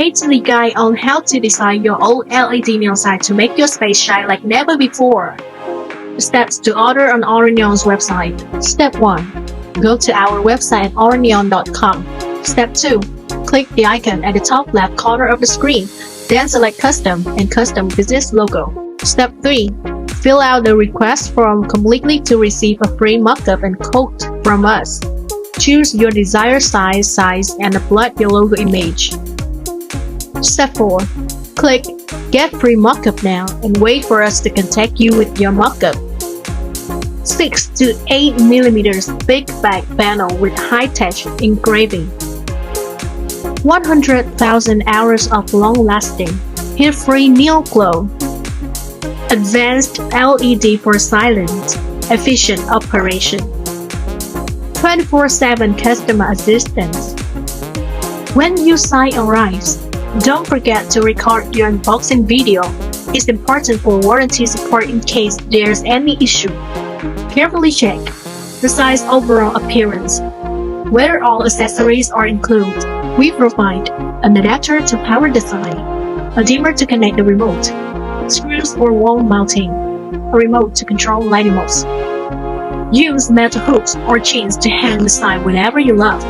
A-to-Z guide on how to design your own LED neon sign to make your space shine like never before. Steps to order on ORANT's website. Step 1. Go to our website at oraneon.com. Step 2. Click the icon at the top left corner of the screen. Then select Custom and Custom Business Logo. Step 3. Fill out the request form completely to receive a free mockup and quote from us. Choose your desired size and upload your logo image. Step 4. Click Get Free Mockup Now and wait for us to contact you with your mockup. 6 to 8 mm big back panel with high-tech engraving. 100,000 hours of long-lasting, heat-free neon glow. Advanced LED for silent, efficient operation. 24/7 customer assistance. When your sign arrives, don't forget to record your unboxing video. It's important for warranty support in case there's any issue. Carefully check the sign's overall appearance, whether all accessories are included. We provide an adapter to power the sign, a dimmer to connect the remote, screws for wall mounting, a remote to control lighting modes. Use metal hooks or chains to hang the sign whenever you love.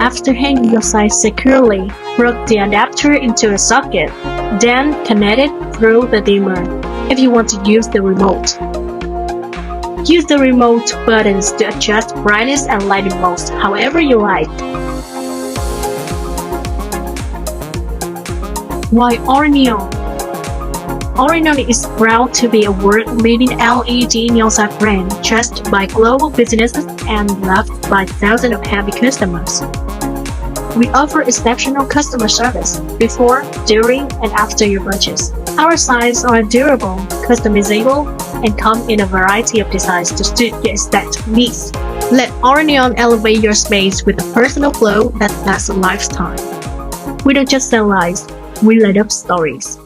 After hanging your sign securely, plug the adapter into a socket, then connect it through the dimmer if you want to use the remote. Use the remote buttons to adjust brightness and lighting modes however you like. Why ORANT? ORANT is proud to be a world-leading LED neon sign brand trusted by global businesses and loved by thousands of happy customers. We offer exceptional customer service before, during, and after your purchase. Our signs are durable, customizable, and come in a variety of designs to suit your aesthetic needs. Let ORANT elevate your space with a personal glow that lasts a lifetime. We don't just sell lights, we light up stories.